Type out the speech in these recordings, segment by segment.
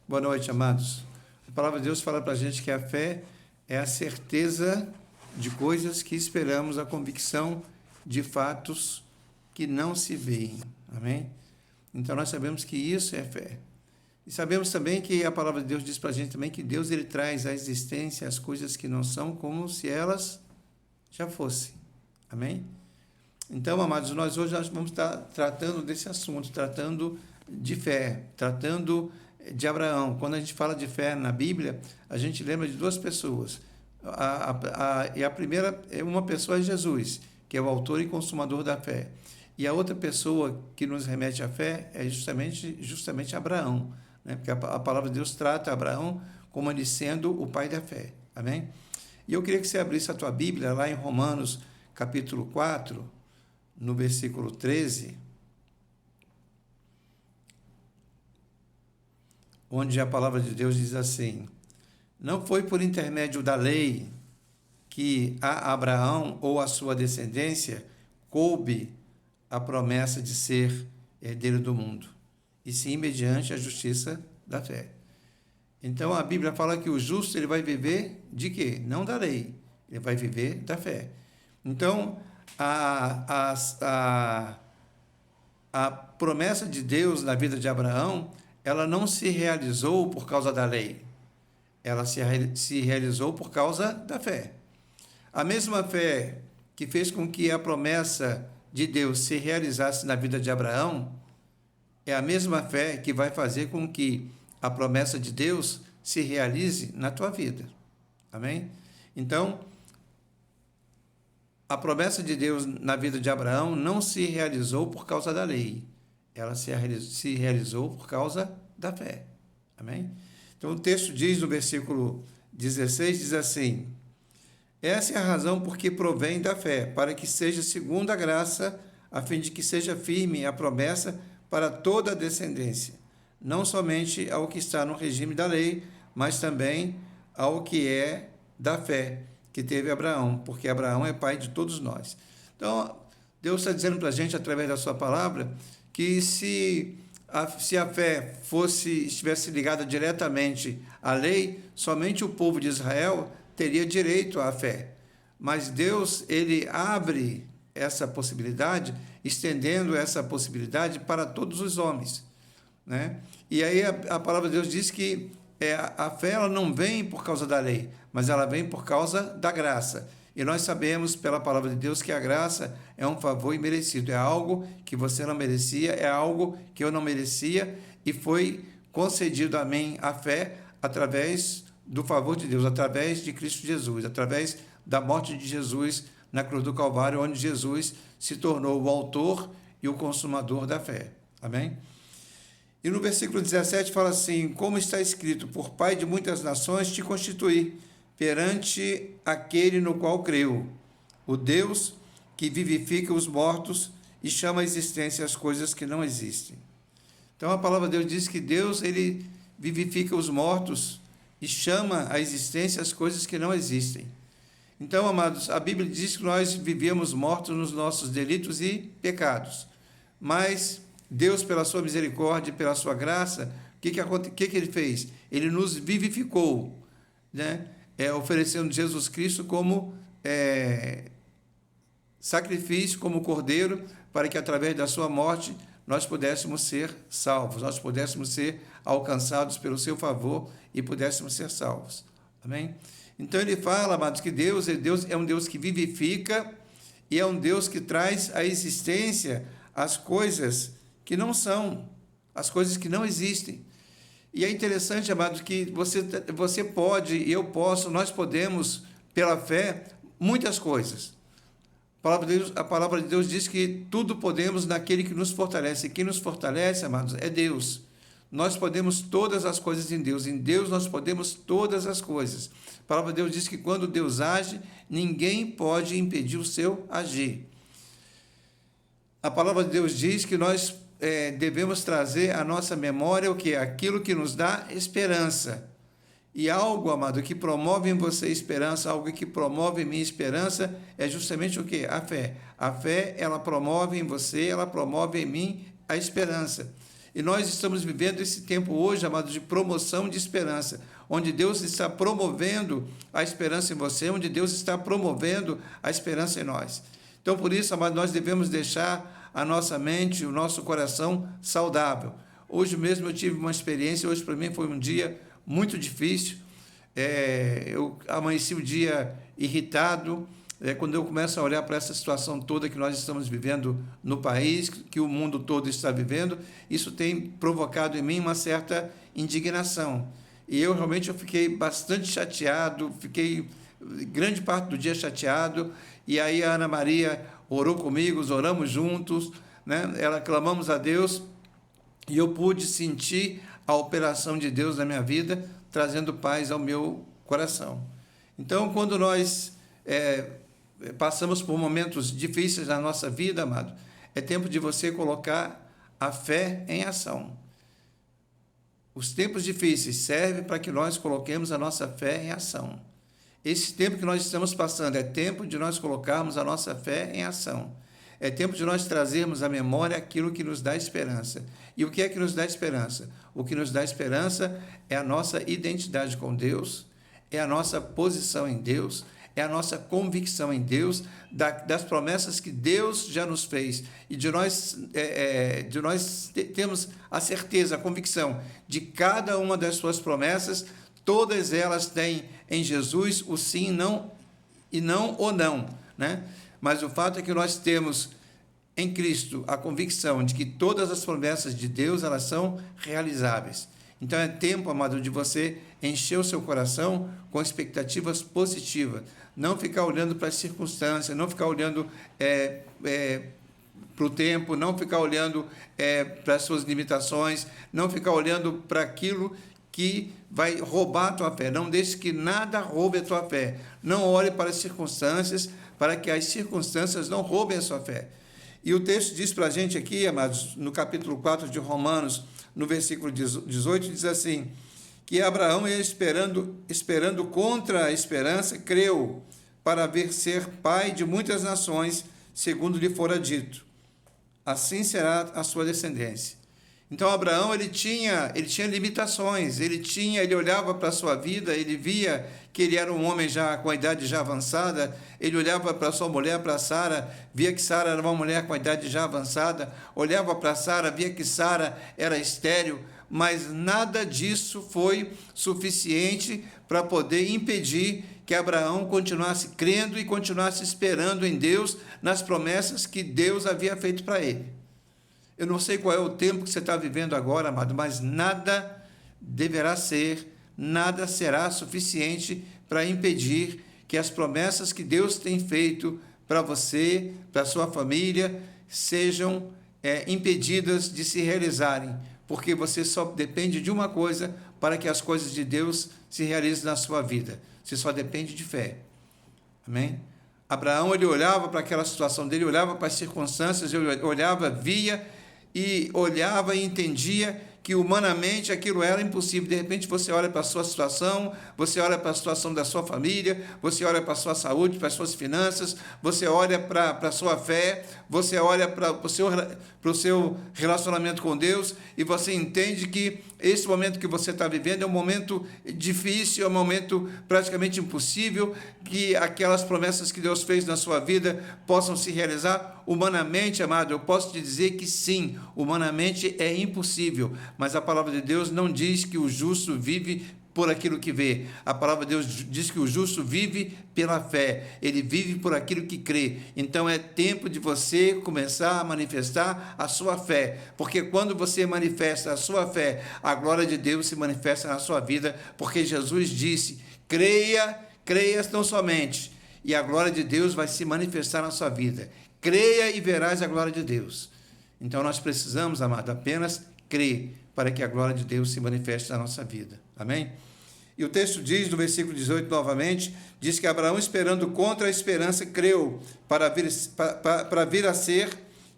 Boa noite, amados. A palavra de Deus fala para a gente que a fé é a certeza de coisas que esperamos, a convicção de fatos que não se veem. Amém? Então, nós sabemos que isso é fé. E sabemos também que a palavra de Deus diz para a gente também que Deus ele traz à existência as coisas que não são como se elas já fossem. Amém? Então, amados, nós vamos estar tratando desse assunto, tratando de fé, tratando de Abraão. Quando a gente fala de fé na Bíblia, a gente lembra de duas pessoas. E a primeira é uma pessoa é Jesus, que é o autor e consumador da fé. E a outra pessoa que nos remete à fé é justamente Abraão, né? Porque a palavra de Deus trata Abraão como ele sendo o pai da fé. Amém? E eu queria que você abrisse a tua Bíblia lá em Romanos, capítulo 4, no versículo 13, onde a palavra de Deus diz assim: não foi por intermédio da lei que a Abraão ou a sua descendência coube a promessa de ser herdeiro do mundo, e sim mediante a justiça da fé. Então a Bíblia fala que o justo ele vai viver de quê? Não da lei, ele vai viver da fé. Então a promessa de Deus na vida de Abraão, ela não se realizou por causa da lei, ela se realizou por causa da fé. A mesma fé que fez com que a promessa de Deus se realizasse na vida de Abraão, é a mesma fé que vai fazer com que a promessa de Deus se realize na tua vida. Amém? Então, a promessa de Deus na vida de Abraão não se realizou por causa da lei, ela se realizou por causa da fé. Amém? Então, o texto diz no versículo 16, diz assim: essa é a razão por que provém da fé, para que seja segundo a graça, a fim de que seja firme a promessa para toda a descendência, não somente ao que está no regime da lei, mas também ao que é da fé que teve Abraão, porque Abraão é pai de todos nós. Então, Deus está dizendo para a gente, através da sua palavra, que se a fé estivesse ligada diretamente à lei, somente o povo de Israel teria direito à fé. Mas Deus, ele abre essa possibilidade, estendendo essa possibilidade para todos os homens, né? E aí a palavra de Deus diz que a fé ela não vem por causa da lei, mas ela vem por causa da graça. E nós sabemos pela palavra de Deus que a graça é um favor imerecido, é algo que você não merecia, é algo que eu não merecia, e foi concedido a mim a fé através do favor de Deus, através de Cristo Jesus, através da morte de Jesus na cruz do Calvário, onde Jesus se tornou o autor e o consumador da fé. Amém? E no versículo 17 fala assim: como está escrito, por pai de muitas nações te constituí, perante aquele no qual creu, o Deus que vivifica os mortos e chama à existência as coisas que não existem. Então a palavra de Deus diz que Deus ele vivifica os mortos e chama à existência as coisas que não existem. Então, amados, a Bíblia diz que nós vivíamos mortos nos nossos delitos e pecados, mas Deus, pela sua misericórdia e pela sua graça, o que ele fez? Ele nos vivificou, né? Oferecendo Jesus Cristo como sacrifício, como cordeiro, para que através da sua morte nós pudéssemos ser salvos, nós pudéssemos ser alcançados pelo seu favor e pudéssemos ser salvos. Amém? Então ele fala, amados, que Deus é um Deus que vivifica e é um Deus que traz à existência as coisas que não são, as coisas que não existem. E é interessante, amados, que você pode, eu posso, nós podemos, pela fé, muitas coisas. A palavra de Deus diz que tudo podemos naquele que nos fortalece. E quem nos fortalece, amados, é Deus. Nós podemos todas as coisas em Deus nós podemos todas as coisas. A palavra de Deus diz que quando Deus age, ninguém pode impedir o seu agir. A palavra de Deus diz que nós devemos trazer à nossa memória o que? Aquilo que nos dá esperança. E algo, amado, que promove em você esperança, algo que promove em mim esperança, é justamente o que? A fé. A fé, ela promove em você, ela promove em mim a esperança. E nós estamos vivendo esse tempo hoje, amados, de promoção de esperança, onde Deus está promovendo a esperança em você, onde Deus está promovendo a esperança em nós. Então, por isso, amados, nós devemos deixar a nossa mente, o nosso coração saudável. Hoje mesmo eu tive uma experiência, hoje para mim foi um dia muito difícil. Eu amanheci o dia irritado, quando eu começo a olhar para essa situação toda que nós estamos vivendo no país, que o mundo todo está vivendo, isso tem provocado em mim uma certa indignação. E eu realmente fiquei bastante chateado, fiquei grande parte do dia chateado, e aí a Ana Maria orou comigo, oramos juntos, né? Clamamos a Deus, e eu pude sentir a operação de Deus na minha vida, trazendo paz ao meu coração. Então, quando nós passamos por momentos difíceis na nossa vida, amado, é tempo de você colocar a fé em ação. Os tempos difíceis servem para que nós coloquemos a nossa fé em ação. Esse tempo que nós estamos passando é tempo de nós colocarmos a nossa fé em ação. É tempo de nós trazermos à memória aquilo que nos dá esperança. E o que é que nos dá esperança? O que nos dá esperança é a nossa identidade com Deus, é a nossa posição em Deus, é a nossa convicção em Deus, das promessas que Deus já nos fez. E de nós temos a certeza, a convicção de cada uma das suas promessas, todas elas têm em Jesus o sim, não e não ou não, né? Mas o fato é que nós temos em Cristo a convicção de que todas as promessas de Deus, elas são realizáveis. Então é tempo, amado, de você encher o seu coração com expectativas positivas. Não ficar olhando para as circunstâncias, não ficar olhando para o tempo, não ficar olhando para as suas limitações, não ficar olhando para aquilo que vai roubar a tua fé. Não deixe que nada roube a tua fé. Não olhe para as circunstâncias, para que as circunstâncias não roubem a sua fé. E o texto diz para a gente aqui, amados, no capítulo 4 de Romanos, no versículo 18, diz assim, que Abraão ia esperando contra a esperança, creu, para vir ser pai de muitas nações, segundo lhe fora dito. Assim será a sua descendência. Então, Abraão, ele tinha limitações, ele olhava para a sua vida, ele via que ele era um homem já com a idade já avançada, ele olhava para sua mulher, para Sara, via que Sara era uma mulher com a idade já avançada, olhava para Sara, via que Sara era estéril, mas nada disso foi suficiente para poder impedir que Abraão continuasse crendo e continuasse esperando em Deus, nas promessas que Deus havia feito para ele. Eu não sei qual é o tempo que você está vivendo agora, amado, mas nada será suficiente para impedir que as promessas que Deus tem feito para você, para a sua família, sejam impedidas de se realizarem, porque você só depende de uma coisa para que as coisas de Deus se realizem na sua vida. Você só depende de fé. Amém? Abraão, ele olhava para aquela situação dele, olhava para as circunstâncias, ele olhava, via e entendia que humanamente aquilo era impossível. De repente você olha para a sua situação, você olha para a situação da sua família, você olha para a sua saúde, para as suas finanças, você olha para a sua fé, você olha para o seu relacionamento com Deus e você entende que esse momento que você está vivendo é um momento difícil, é um momento praticamente impossível, que aquelas promessas que Deus fez na sua vida possam se realizar. Humanamente, amado, eu posso te dizer que sim, humanamente é impossível, mas a palavra de Deus não diz que o justo vive por aquilo que vê. A palavra de Deus diz que o justo vive pela fé, ele vive por aquilo que crê. Então é tempo de você começar a manifestar a sua fé, porque quando você manifesta a sua fé, a glória de Deus se manifesta na sua vida, porque Jesus disse, creia tão somente, e a glória de Deus vai se manifestar na sua vida. Creia e verás a glória de Deus. Então nós precisamos, amado, apenas crer para que a glória de Deus se manifeste na nossa vida. Amém? E o texto diz, no versículo 18 novamente, diz que Abraão, esperando contra a esperança, creu para vir a ser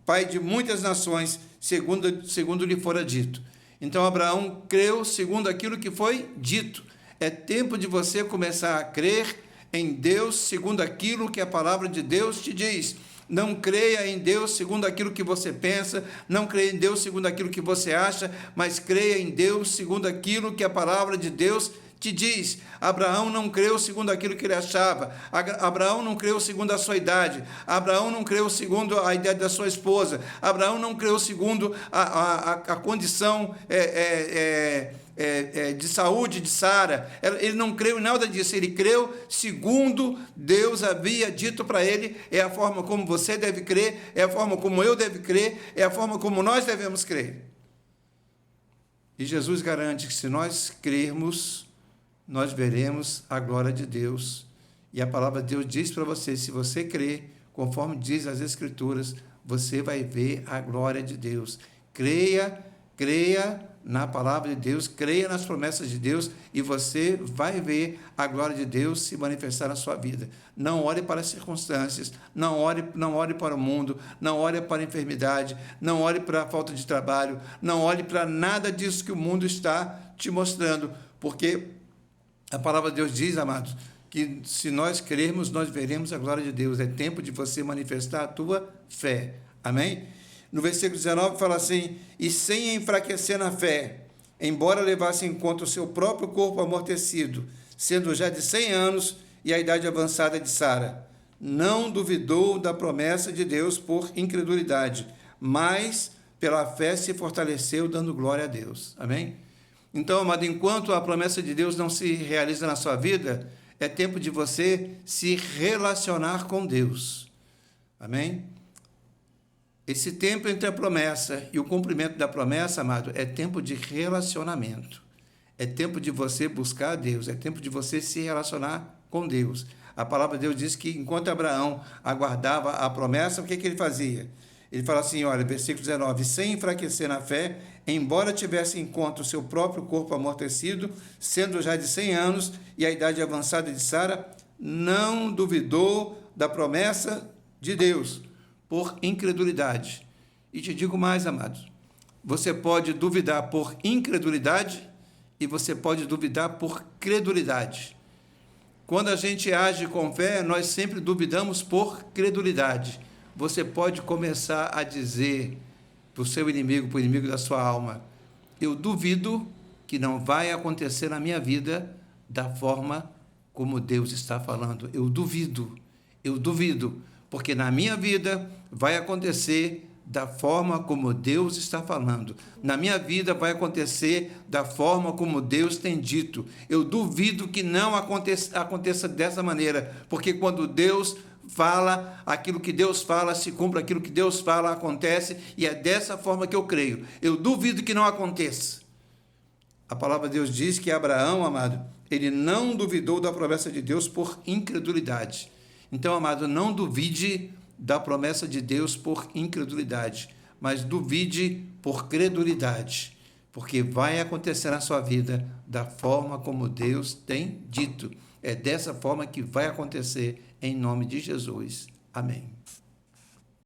pai de muitas nações, segundo lhe fora dito. Então Abraão creu segundo aquilo que foi dito. É tempo de você começar a crer em Deus segundo aquilo que a palavra de Deus te diz. Não creia em Deus segundo aquilo que você pensa, não creia em Deus segundo aquilo que você acha, mas creia em Deus segundo aquilo que a palavra de Deus te diz. Abraão não creu segundo aquilo que ele achava, Abraão não creu segundo a sua idade, Abraão não creu segundo a idade da sua esposa, Abraão não creu segundo a condição de saúde de Sara. Ele não creu em nada disso, ele creu segundo Deus havia dito para ele. É a forma como você deve crer, é a forma como eu devo crer, é a forma como nós devemos crer. E Jesus garante que se nós crermos, nós veremos a glória de Deus. E a palavra de Deus diz para você, se você crer, conforme diz as Escrituras, você vai ver a glória de Deus. Creia na palavra de Deus, creia nas promessas de Deus e você vai ver a glória de Deus se manifestar na sua vida. Não olhe para as circunstâncias, não olhe para o mundo, não olhe para a enfermidade, não olhe para a falta de trabalho, não olhe para nada disso que o mundo está te mostrando, porque a palavra de Deus diz, amados, que se nós crermos, nós veremos a glória de Deus. É tempo de você manifestar a tua fé. Amém? No versículo 19 fala assim: e sem enfraquecer na fé, embora levasse em conta o seu próprio corpo amortecido, sendo já de 100 anos e a idade avançada de Sara, não duvidou da promessa de Deus por incredulidade, mas pela fé se fortaleceu, dando glória a Deus. Amém? Então, amado, enquanto a promessa de Deus não se realiza na sua vida, é tempo de você se relacionar com Deus. Amém? Esse tempo entre a promessa e o cumprimento da promessa, amado, é tempo de relacionamento. É tempo de você buscar a Deus, é tempo de você se relacionar com Deus. A palavra de Deus diz que enquanto Abraão aguardava a promessa, o que ele fazia? Ele fala assim, olha, versículo 19, sem enfraquecer na fé, embora tivesse em conta o seu próprio corpo amortecido, sendo já de 100 anos e a idade avançada de Sara, não duvidou da promessa de Deus, por incredulidade. E te digo mais, amados, você pode duvidar por incredulidade e você pode duvidar por credulidade. Quando a gente age com fé, nós sempre duvidamos por credulidade. Você pode começar a dizer para o seu inimigo, para o inimigo da sua alma, eu duvido que não vai acontecer na minha vida da forma como Deus está falando. Eu duvido, porque na minha vida vai acontecer da forma como Deus está falando. Na minha vida vai acontecer da forma como Deus tem dito. Eu duvido que não aconteça dessa maneira, porque quando Deus fala, aquilo que Deus fala se cumpre, aquilo que Deus fala acontece, e é dessa forma que eu creio. Eu duvido que não aconteça. A palavra de Deus diz que Abraão, amado, ele não duvidou da promessa de Deus por incredulidade. Então, amado, não duvide da promessa de Deus por incredulidade, mas duvide por credulidade, porque vai acontecer na sua vida da forma como Deus tem dito. É dessa forma que vai acontecer, em nome de Jesus. Amém.